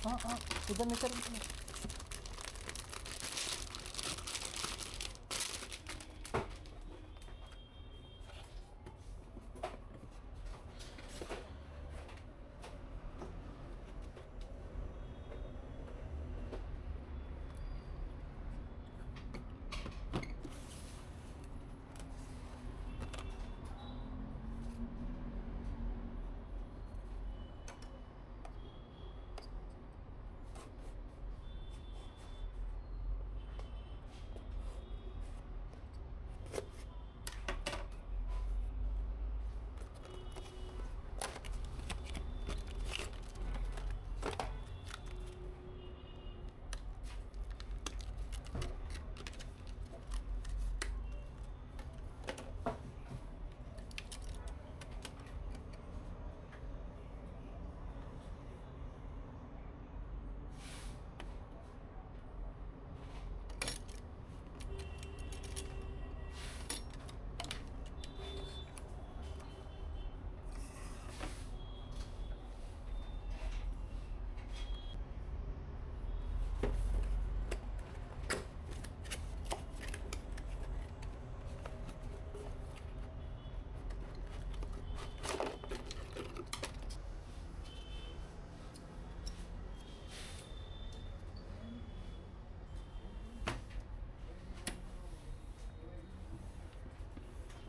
हाँ हाँ, इधर निकल।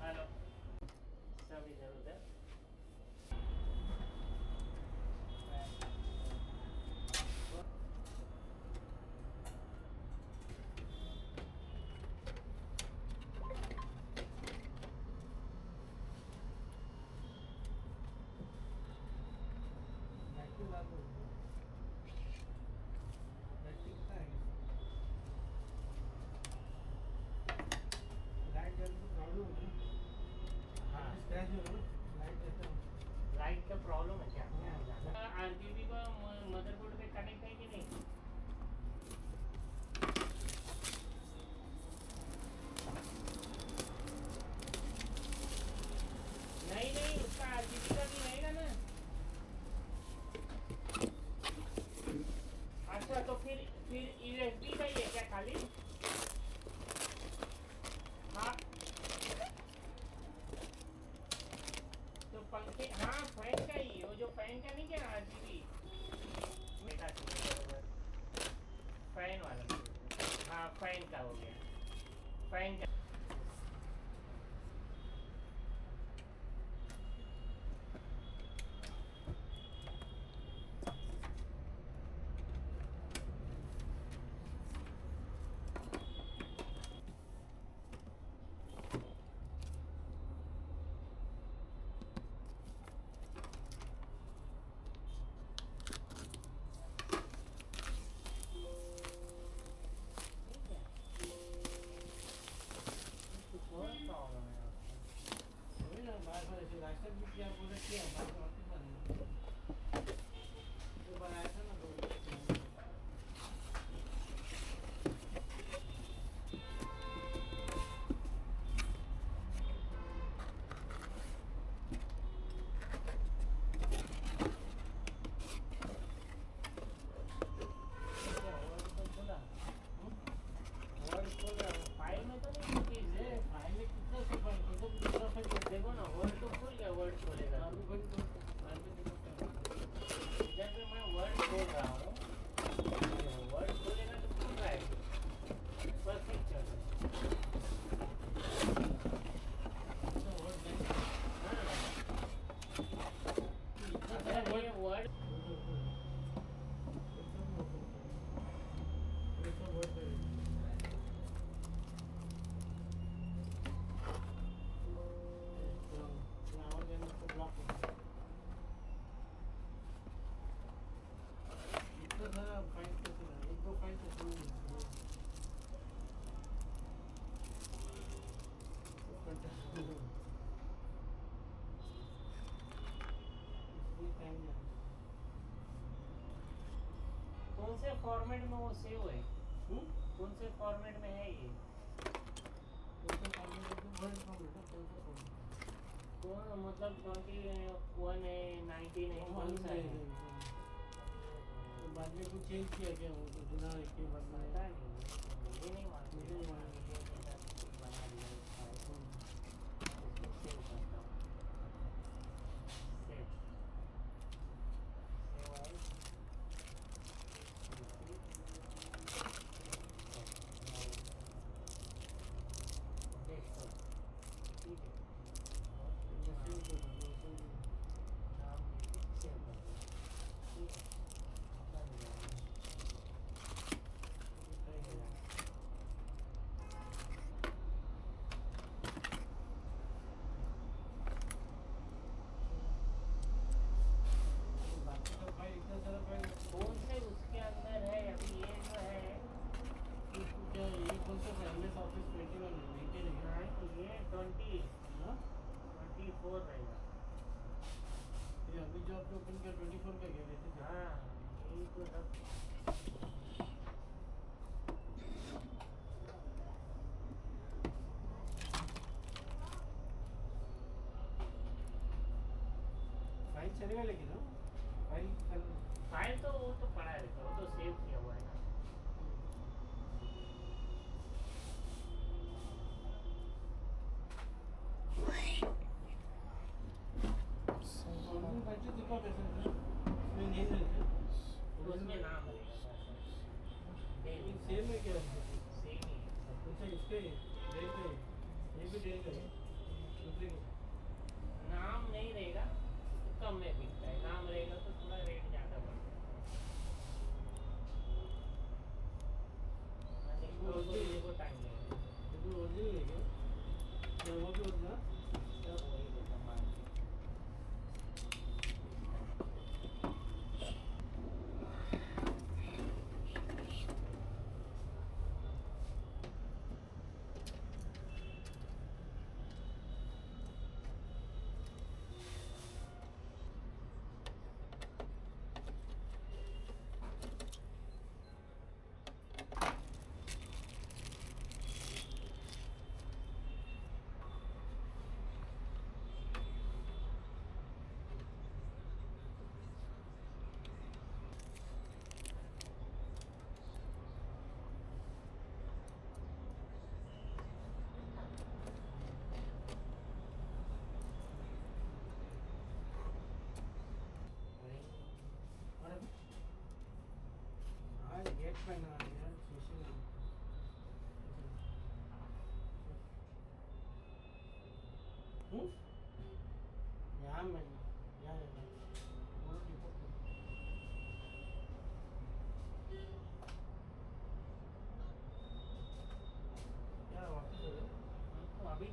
हेलो, सब इधर उधर। लाइट का प्रॉब्लम है क्या? आरजीबी का मदरबोर्ड पे कनेक्ट है कि नहीं? नहीं नहीं, उसका आरजीबी का भी रहेगा ना। अच्छा, तो फिर यूएसबी का ही है क्या खाली? हाँ, तो पंखे, हाँ फैन का ही, वो जो फैन का नहीं क्या आरजीबी बेटा, फैन वाला। हाँ फैन का हो गया, फैन का। प्रॉब्लम है फाइल में तो नहीं चीज है। फाइल में देखो ना, वर्ड तो खुल गया, वर्ड खोलेगा जब भी मैं वर्ड खोल रहा हूँ, वर्ड खोलेगा तो खुल रहा है, परफेक्ट चल रहा है। ये वर्ड कौन से फॉर्मेट में वो सेव है? कौन से फॉर्मेट में है ये? कौन मतलब 21 है, 19 है, कौन सा है? बाद में कुछ चेंज किया क्या वो तो बिना के बाद में पता नहीं, मुझे नहीं मालूम। मुझे नहीं मालूम। मुझे मेरा बना दिया उसका है, इसको सेव करता हूँ। सेव सेव आई ठीक है। सेव कर दो नाम लेके सेव कर दो, ठीक है। बन जाएगा, हो गया। बाकी सब फाइल इतना सारा फाइल कौन से उसके अंदर है अभी ये जो है, क्या ये कौन सा एमएस ऑफिस 21 मेंटेन है हाँ, ये 24 हाँ रहेगा। ये अभी जो आपने ओपन किया 24 का क्या लेते थे हाँ, यही तो सब। फाइल चलेगा लेकिन हाँ फाइल चल फाइल तो वो तो पड़ा रहता है, वो तो सेव किया हुआ है ना। ओरिजिनल फाइल दिखा कैसे इसमें नहीं रहते उसमें नाम रहेगा लेकिन सेम में क्या है सेम ही है। अच्छा इसके डेल का ये भी डेल का है दूसरे का नाम नहीं रहेगा तो कम में बिकता है, नाम रहेगा तो थोड़ा रेट ज़्यादा बढ़ता है। वो टाइम लगेगा, ये भी ओरिजिनल है क्या या वो भी ओरिजिनल सब वही देता मान के। और हाँ गेट पे ना यार शीशे में यहाँ में यहाँ बोलो रिपोर्ट यार वापस हो गए तो अभी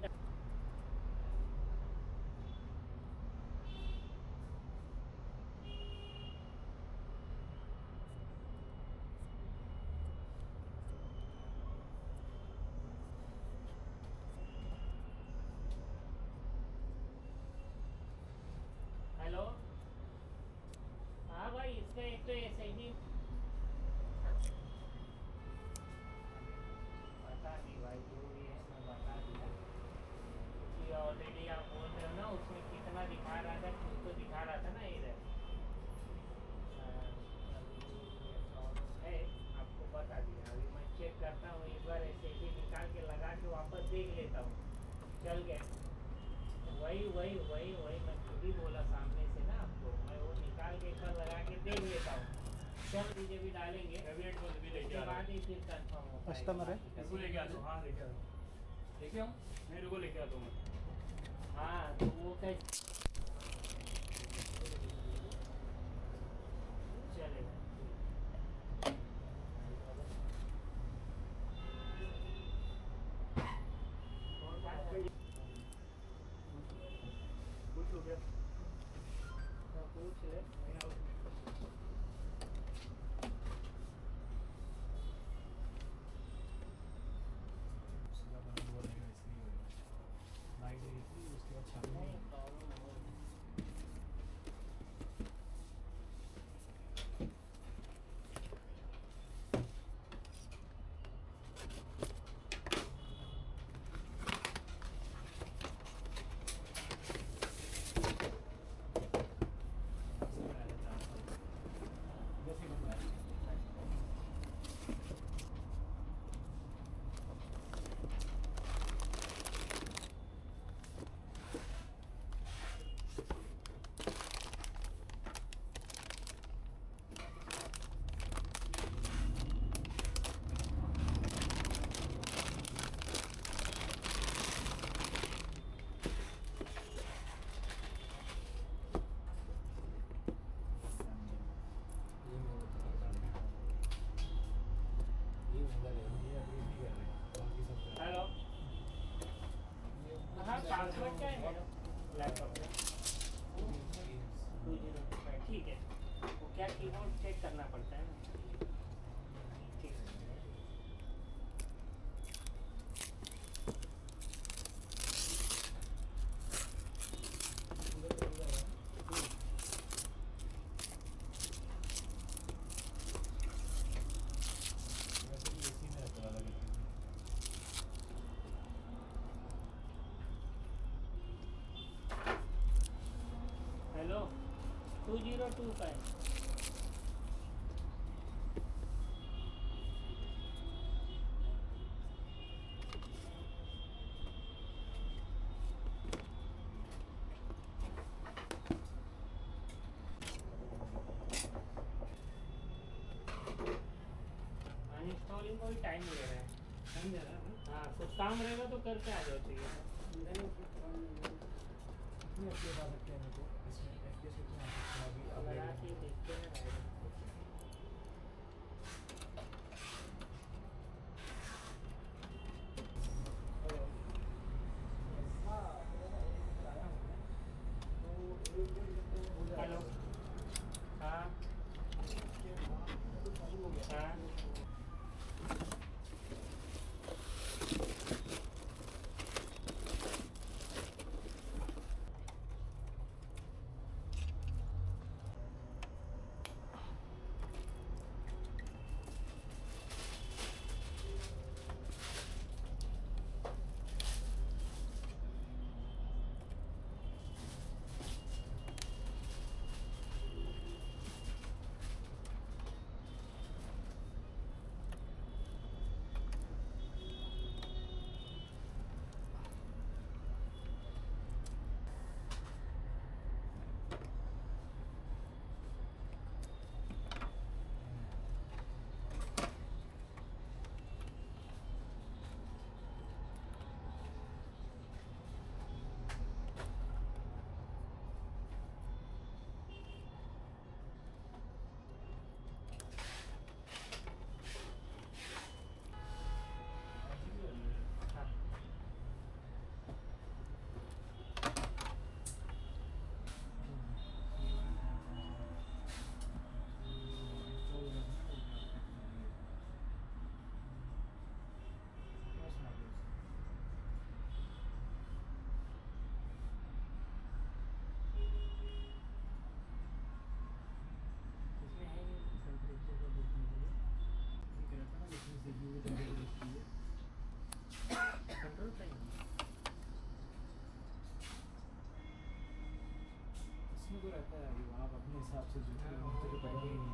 हेलो, हाँ भाई इसका एक तो ऐसे ही बता दी भाई, जो भी है मैं बता दिया, क्योंकि ऑलरेडी आप बोल रहे हो ना उसमें कितना दिखा रहा था, कुछ तो दिखा रहा था ना इधर। है आपको बता दिया, अभी मैं चेक करता हूँ एक बार, ऐसे ही निकाल के लगा के वापस देख लेता हूँ, चल गया। वही वही वही वही मैं खुद ही बोला सामने से ना आपको, मैं वो निकाल के एक बार लगा के देख लेता हूँ। चल डीजे भी डालेंगे, उसके बाद ही फिर कंफर्म होगा। कस्टमर है? इसको लेके आता हूँ, हाँ लेके आता हूँ, लेके आऊँ मेरे को लेके आता हूँ मैं। हाँ तो वो कैसे चलेगा। कुछ हो गया पूछ ले। उसके बाद छापने नहीं प्रॉब्लम हो पासवर्ड क्या है मैडम लैपटॉप में? 2025 ठीक है। वो क्या कीबोर्ड चेक करना पड़ता है ना? ठीक है। हेलो 2025 अनइंस्टॉलिंग को भी टाइम ले रहा है। टाइम जा रहा है ना? हाँ कुछ काम रहेगा तो करके आ जाओ चाहिए। इतने FPS आ सकते हैं मेरे को इसमें FPS कितना आ सकता है अभी लगा अपडेट के देखते हैं ना। हेलो हाँ हाँ हाँ इसमें है नहीं टेम्परेचर को देखने के लिए कंट्रोल करेंगे। इसमें तो रहता है अभी आप अपने हिसाब से जो मुझे तो पता ही नहीं है ना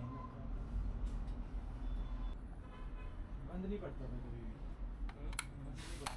बंद नहीं पड़ता था कभी भी बंद नहीं